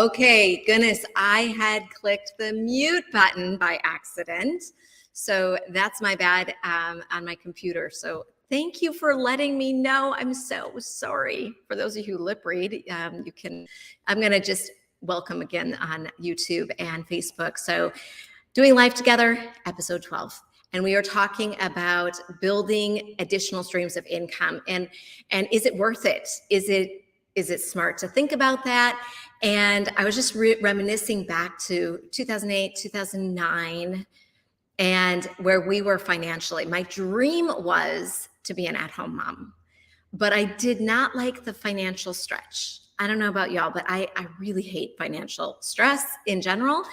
Okay. Goodness, I had clicked the mute button by accident. So that's my bad on my computer. So thank you for letting me know. I'm so sorry. For those of you who lip read, I'm going to just welcome again on YouTube and Facebook. So Doing Life Together, episode 12. And we are talking about building additional streams of income. And is it worth it? Is it smart to think about that? And I was just reminiscing back to 2008, 2009, and where we were financially. My dream was to be an at-home mom, but I did not like the financial stretch. I don't know about y'all, but I really hate financial stress in general.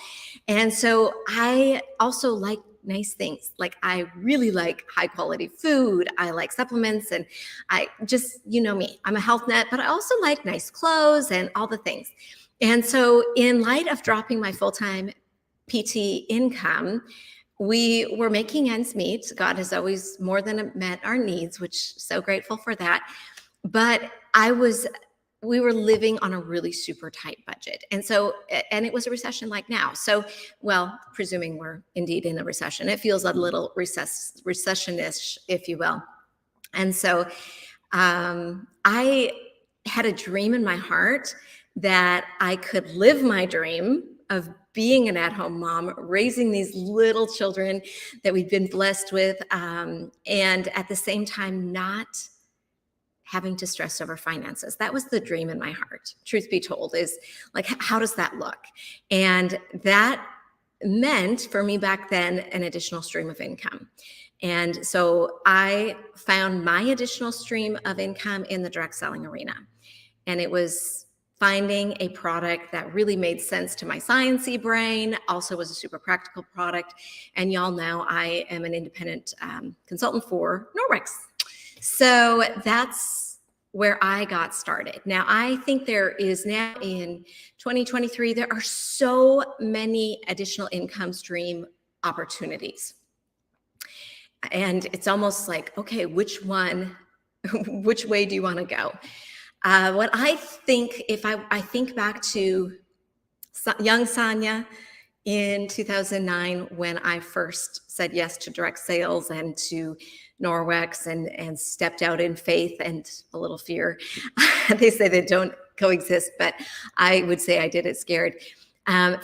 And so I also like nice things. Like I really like high quality food. I like supplements, and I just, you know me, I'm a health nut, but I also like nice clothes and all the things. And so in light of dropping my full-time PT income, we were making ends meet. God has always more than met our needs, which so grateful for that. But we were living on a really super tight budget. And it was a recession like now. So, well, presuming we're indeed in a recession, it feels a little recession-ish, if you will. And so I had a dream in my heart that I could live my dream of being an at-home mom, raising these little children that we've been blessed with, and at the same time not having to stress over finances. That was the dream in my heart, truth be told, is like, how does that look? And that meant for me back then an additional stream of income. And so I found my additional stream of income in the direct selling arena. And it was finding a product that really made sense to my sciencey brain, also was a super practical product. And y'all know I am an independent consultant for Norwex. So that's where I got started. Now, I think there is now in 2023, there are so many additional income stream opportunities. And it's almost like, okay, which way do you want to go? What I think, if I think back to young Sonia in 2009, when I first said yes to direct sales and to Norwex and stepped out in faith and a little fear. They say they don't coexist, but I would say I did it scared.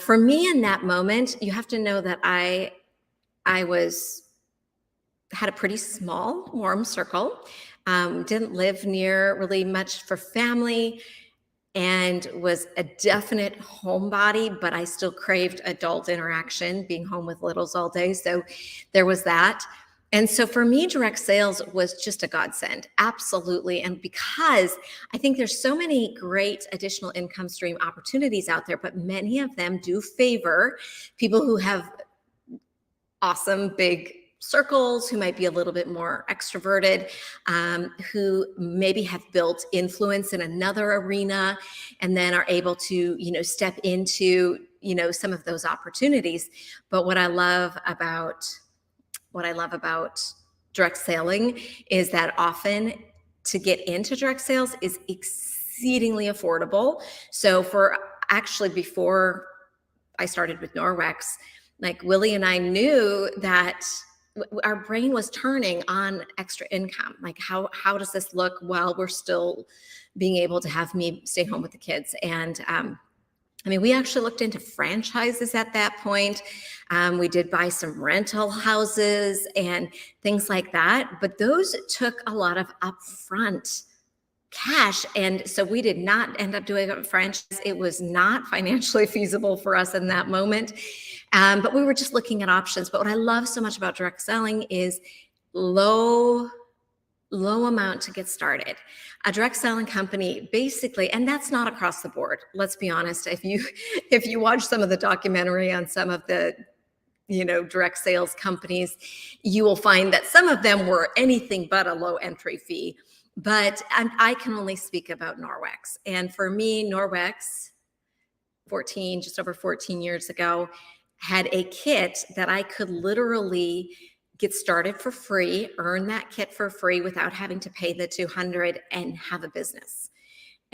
For me in that moment, you have to know that I had a pretty small, warm circle, didn't live near really much for family, and was a definite homebody, but I still craved adult interaction, being home with littles all day. So there was that. And so for me, direct sales was just a godsend, absolutely. And because I think there's so many great additional income stream opportunities out there, but many of them do favor people who have awesome big circles, who might be a little bit more extroverted, who maybe have built influence in another arena and then are able to, step into, some of those opportunities. But what I love about direct selling is that often to get into direct sales is exceedingly affordable. So before I started with Norwex, like Willie and I knew that our brain was turning on extra income. Like how does this look while we're still being able to have me stay home with the kids? And we actually looked into franchises at that point. We did buy some rental houses and things like that, but those took a lot of upfront cash. And so we did not end up doing a franchise. It was not financially feasible for us in that moment. But we were just looking at options. But what I love so much about direct selling is low amount to get started. A direct selling company basically, and that's not across the board. Let's be honest. If you watch some of the documentary on some of the direct sales companies, you will find that some of them were anything but a low entry fee. But I can only speak about Norwex. And for me, Norwex, just over 14 years ago, had a kit that I could literally get started for free, earn that kit for free without having to pay the $200 and have a business.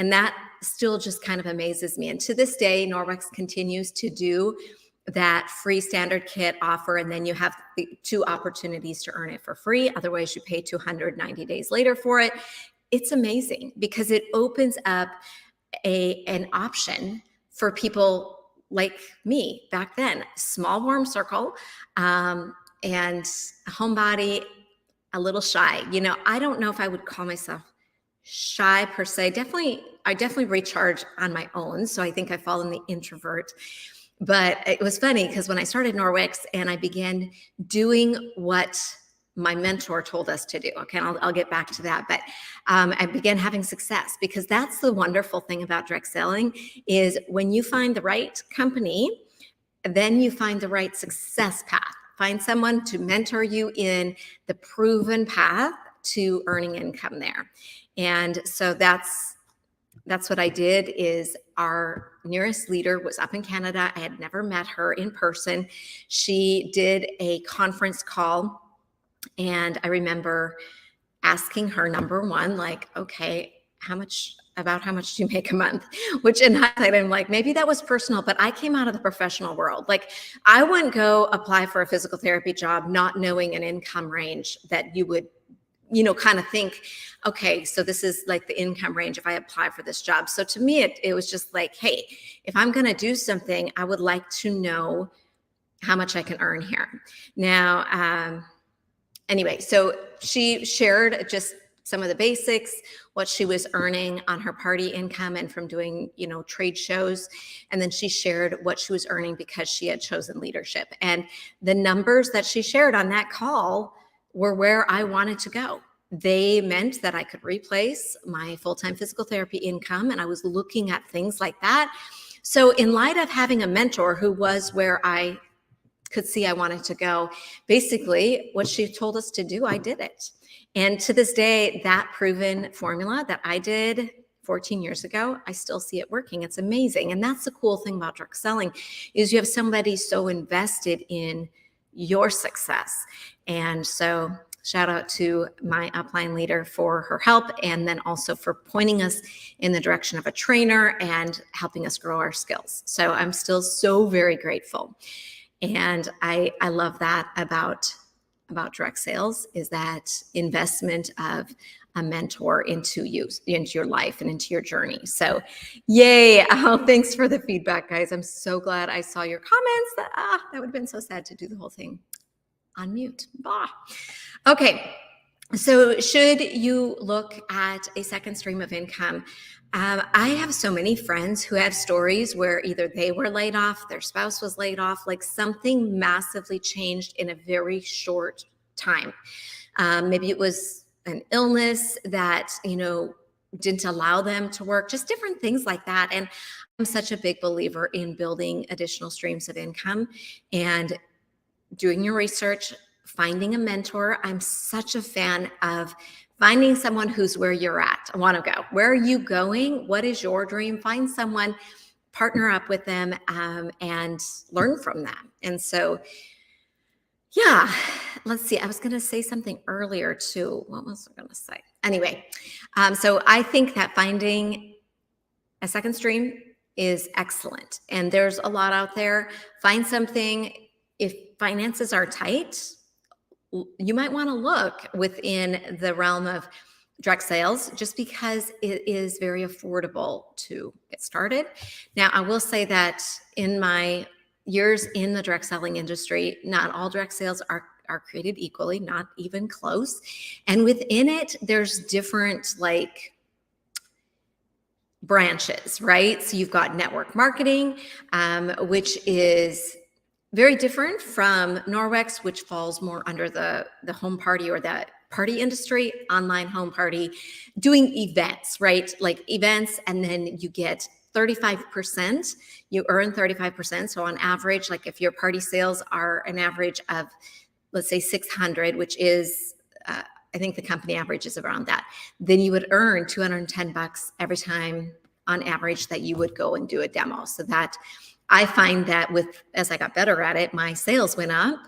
And that still just kind of amazes me. And to this day, Norwex continues to do that free standard kit offer. And then you have the 2 opportunities to earn it for free. Otherwise, you pay 290 days later for it. It's amazing because it opens up an option for people like me back then. Small, warm circle, and a homebody, a little shy. I don't know if I would call myself shy per se. I definitely recharge on my own. So I think I fall in the introvert. But it was funny because when I started Norwex and I began doing what my mentor told us to do. Okay, I'll get back to that. But I began having success because that's the wonderful thing about direct selling is when you find the right company, then you find the right success path. Find someone to mentor you in the proven path to earning income there. And so that's what I did. Is our nearest leader was up in Canada. I had never met her in person. She did a conference call, and I remember asking her, number one, like, okay, how much do you make a month? Which in hindsight, I'm like, maybe that was personal, but I came out of the professional world. Like, I wouldn't go apply for a physical therapy job not knowing an income range that you would kind of think, okay, so this is like the income range if I apply for this job. So to me, it was just like, hey, if I'm going to do something, I would like to know how much I can earn here. Now, anyway, so she shared just some of the basics, what she was earning on her party income and from doing, trade shows. And then she shared what she was earning because she had chosen leadership. And the numbers that she shared on that call were where I wanted to go. They meant that I could replace my full-time physical therapy income. And I was looking at things like that. So in light of having a mentor who was where I could see I wanted to go, basically what she told us to do, I did it. And to this day, that proven formula that I did 14 years ago, I still see it working. It's amazing. And that's the cool thing about direct selling is you have somebody so invested in your success. And so shout out to my upline leader for her help, and then also for pointing us in the direction of a trainer and helping us grow our skills. So I'm still so very grateful. And I love that about direct sales, is that investment of a mentor into you, into your life and into your journey. So yay. Oh, thanks for the feedback, guys. I'm so glad I saw your comments. That would have been so sad to do the whole thing on mute. Okay. So should you look at a second stream of income? I have so many friends who have stories where either they were laid off, their spouse was laid off, like something massively changed in a very short time. Maybe it was an illness that, didn't allow them to work, just different things like that. And I'm such a big believer in building additional streams of income and doing your research, finding a mentor. I'm such a fan of finding someone who's where you're at. I want to go. Where are you going? What is your dream? Find someone, partner up with them, and learn from them. And so, yeah, let's see. I was going to say something earlier too. What was I going to say? Anyway, so I think that finding a second stream is excellent. And there's a lot out there. Find something. If finances are tight, you might want to look within the realm of direct sales just because it is very affordable to get started. Now, I will say that in my years in the direct selling industry, not all direct sales are created equally, not even close. And within it, there's different branches, right? So you've got network marketing, which is very different from Norwex, which falls more under the home party or that party industry, online home party, doing events, right? Like events, and then you get 35%, you earn 35%. So on average, like if your party sales are an average of, let's say 600, which is, I think the company average is around that, then you would earn $210 every time on average that you would go and do a demo. So that I find that as I got better at it, my sales went up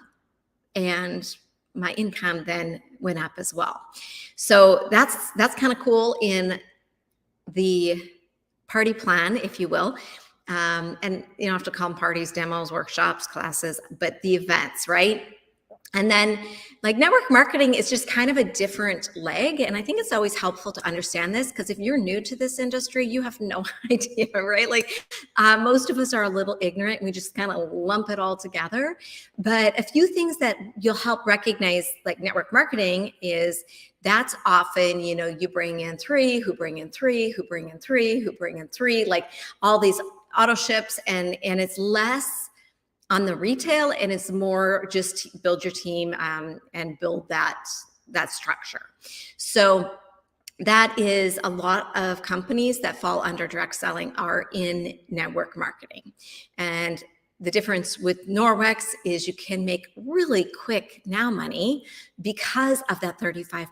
and my income then went up as well. So that's kind of cool in the party plan, if you will. And you don't have to call them parties, demos, workshops, classes, but the events, right? And then like network marketing is just kind of a different leg. And I think it's always helpful to understand this, because if you're new to this industry, you have no idea, right? Like most of us are a little ignorant. And we just kind of lump it all together. But a few things that you'll help recognize like network marketing is that's often, you bring in three, who bring in three, who bring in three, who bring in three, like all these auto ships, and it's less on the retail, and it's more just build your team and build that structure. So that is a lot of companies that fall under direct selling are in network marketing. And the difference with Norwex is you can make really quick now money because of that 35%.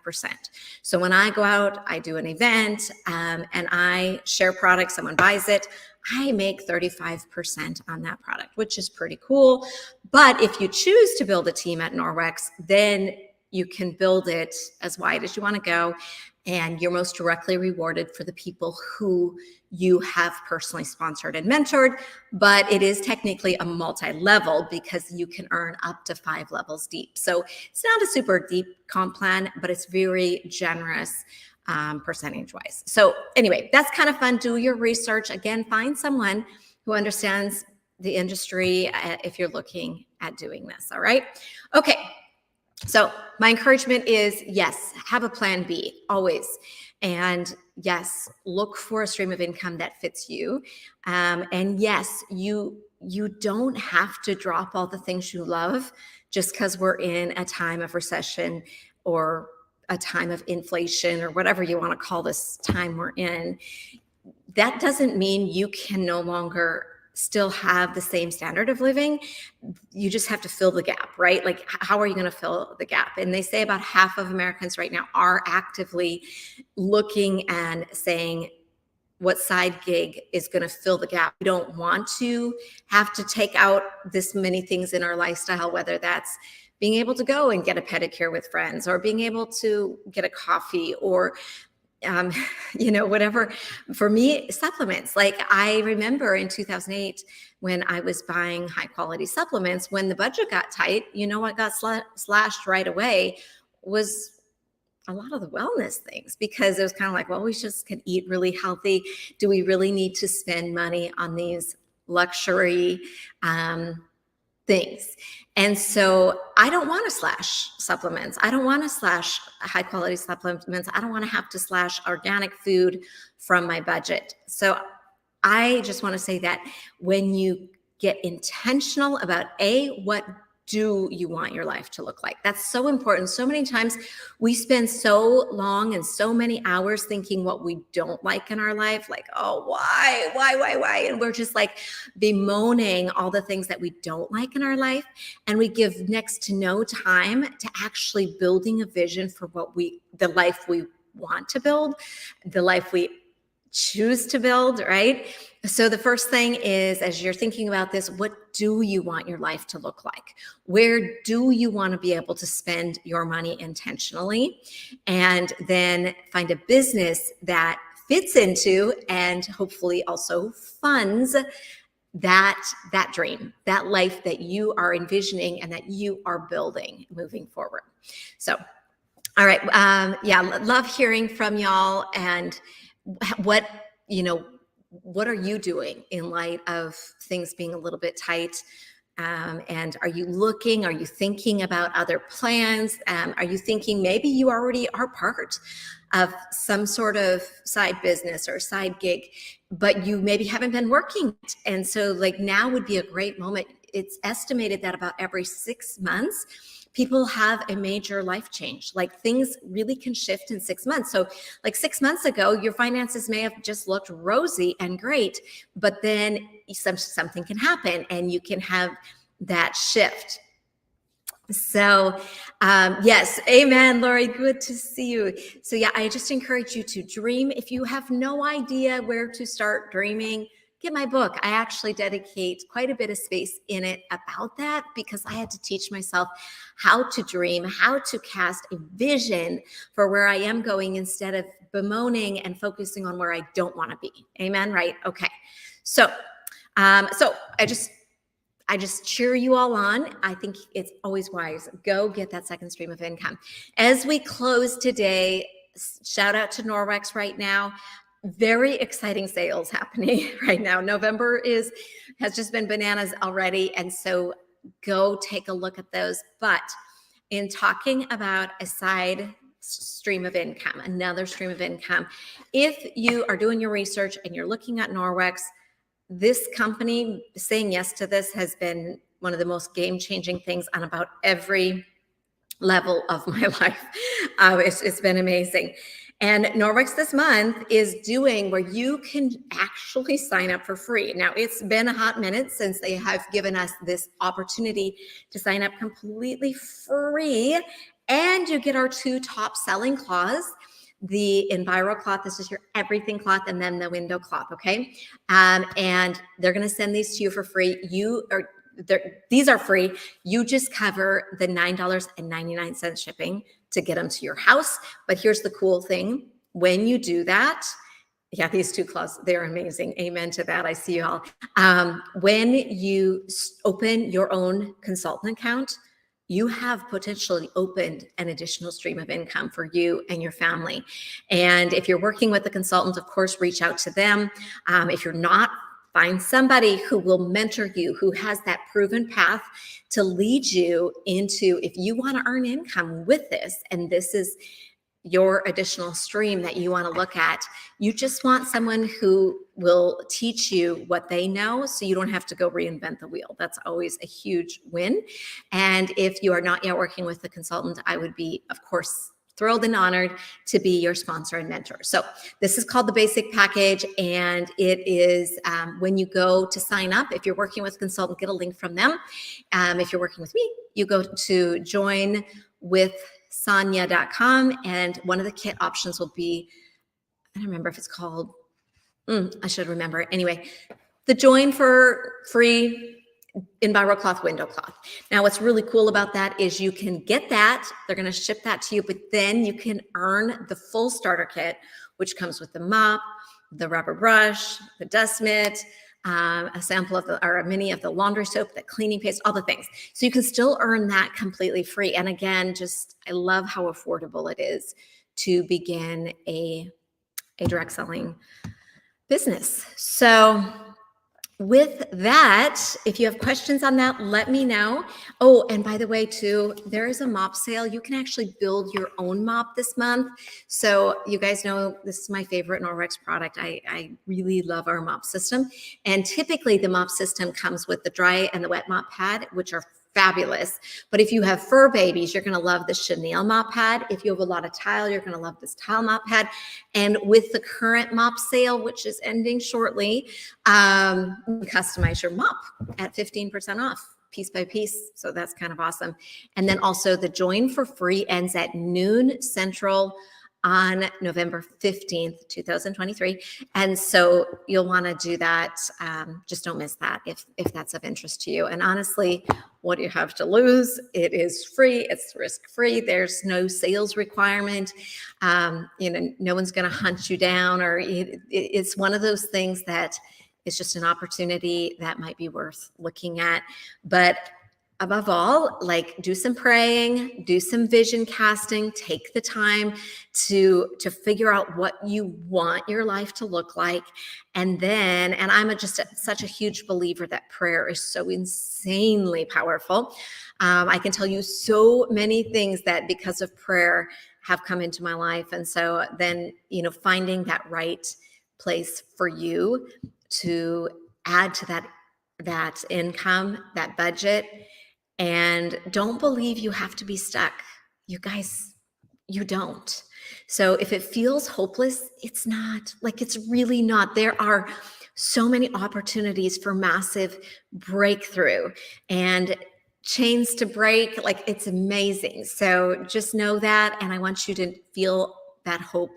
So when I go out, I do an event and I share products, someone buys it, I make 35% on that product, which is pretty cool. But if you choose to build a team at Norwex, then you can build it as wide as you want to go. And you're most directly rewarded for the people who you have personally sponsored and mentored. But it is technically a multi-level because you can earn up to 5 levels deep. So it's not a super deep comp plan, but it's very generous percentage wise. So anyway, that's kind of fun. Do your research. Again, find someone who understands the industry if you're looking at doing this. All right. Okay. So my encouragement is, yes, have a plan B always. And yes, look for a stream of income that fits you. And yes, you don't have to drop all the things you love just because we're in a time of recession or a time of inflation or whatever you want to call this time we're in. That doesn't mean you can no longer still have the same standard of living. You just have to fill the gap, right? Like, how are you going to fill the gap? And they say about half of Americans right now are actively looking and saying, what side gig is going to fill the gap? We don't want to have to take out this many things in our lifestyle, whether that's being able to go and get a pedicure with friends, or being able to get a coffee, or whatever. For me, supplements. Like I remember in 2008 when I was buying high quality supplements, when the budget got tight, what got slashed right away was a lot of the wellness things, because it was kind of like, well, we just can eat really healthy. Do we really need to spend money on these luxury things? And so I don't want to slash supplements. I don't want to slash high quality supplements. I don't want to have to slash organic food from my budget. So I just want to say that when you get intentional about what do you want your life to look like? That's so important. So many times we spend so long and so many hours thinking what we don't like in our life, like, oh, why? And we're just like bemoaning all the things that we don't like in our life. And we give next to no time to actually building a vision for the life we want to build, the life we choose to build, right? So the first thing is, as you're thinking about this, what do you want your life to look like? Where do you want to be able to spend your money intentionally? And then find a business that fits into and hopefully also funds that dream, that life that you are envisioning and that you are building moving forward. So, all right. Love hearing from y'all. And what are you doing in light of things being a little bit tight? And are you thinking about other plans? Are you thinking maybe you already are part of some sort of side business or side gig, but you maybe haven't been working? And so like now would be a great moment. It's estimated that about every 6 months, people have a major life change. Like things really can shift in 6 months. So like 6 months ago, your finances may have just looked rosy and great, but then something can happen and you can have that shift. So yes, amen, Lori, good to see you. So yeah, I just encourage you to dream. If you have no idea where to start dreaming, get my book. I actually dedicate quite a bit of space in it about that, because I had to teach myself how to dream, how to cast a vision for where I am going, instead of bemoaning and focusing on where I don't want to be. Amen. Right. Okay. So I just cheer you all on. I think it's always wise. Go get that second stream of income. As we close today, shout out to Norwex right now. Very exciting sales happening right now. November has just been bananas already. And so go take a look at those. But in talking about a side stream of income, another stream of income, if you are doing your research and you're looking at Norwex, this company saying yes to this has been one of the most game-changing things on about every level of my life. It's been amazing. And Norwex this month is doing where you can actually sign up for free. Now, it's been a hot minute since they have given us this opportunity to sign up completely free. And you get our 2 top selling cloths, the Enviro cloth, this is your everything cloth, and then the window cloth, okay? And they're gonna send these to you for free. These are free. You just cover the $9.99 shipping to get them to your house. But here's the cool thing. When you do that, yeah, these 2 cloths, they're amazing. Amen to that. I see you all. When you open your own consultant account, you have potentially opened an additional stream of income for you and your family. And if you're working with a consultant, of course, reach out to them. If you're not, find somebody who will mentor you, who has that proven path to lead you into, if you want to earn income with this, and this is your additional stream that you want to look at, you just want someone who will teach you what they know so you don't have to go reinvent the wheel. That's always a huge win. And if you are not yet working with a consultant, I would be, of course, thrilled and honored to be your sponsor and mentor. So this is called the basic package, and it is when you go to sign up, if you're working with a consultant, get a link from them. If you're working with me, you go to joinwithsonia.com, and one of the kit options will be, I don't remember if it's called, I should remember. Anyway, the join for free Enviro cloth, window cloth. Now, what's really cool about that is you can get that. They're going to ship that to you, but then you can earn the full starter kit, which comes with the mop, the rubber brush, the dust mitt, a sample of or a mini of the laundry soap, the cleaning paste, all the things. So you can still earn that completely free. And again, I love how affordable it is to begin a direct selling business. So with that, if you have questions on that, let me know. Oh, and by the way, too, there is a mop sale. You can actually build your own mop this month. So you guys know this is my favorite Norwex product. I really love our mop system. And typically the mop system comes with the dry and the wet mop pad, which are fabulous. But if you have fur babies, you're going to love the chenille mop pad. If you have a lot of tile, you're going to love this tile mop pad. And with the current mop sale, which is ending shortly, customize your mop at 15% off piece by piece. So that's kind of awesome. And then also the join for free ends at noon Central on November 15th, 2023. And so you'll want to do that. Just don't miss that if that's of interest to you. And honestly, what do you have to lose? It is free. It's risk-free. There's no sales requirement. No one's going to hunt you down, or it's one of those things that is just an opportunity that might be worth looking at. But above all, do some praying, do some vision casting, take the time to figure out what you want your life to look like. And I'm such a huge believer that prayer is so insanely powerful. I can tell you so many things that because of prayer have come into my life. And so then, finding that right place for you to add to that income, that budget. And don't believe you have to be stuck. You guys, you don't. So if it feels hopeless, it's not. It's really not. There are so many opportunities for massive breakthrough and chains to break. It's amazing. So just know that. And I want you to feel that hope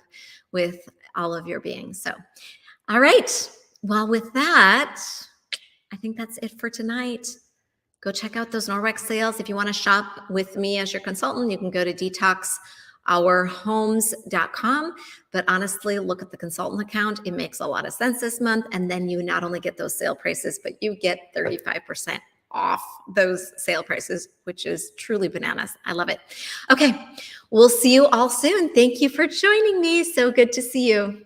with all of your being. So, all right. Well, with that, I think that's it for tonight. Go check out those Norwex sales. If you want to shop with me as your consultant, you can go to ourhomes.com. But honestly, look at the consultant account. It makes a lot of sense this month. And then you not only get those sale prices, but you get 35% off those sale prices, which is truly bananas. I love it. Okay, we'll see you all soon. Thank you for joining me. So good to see you.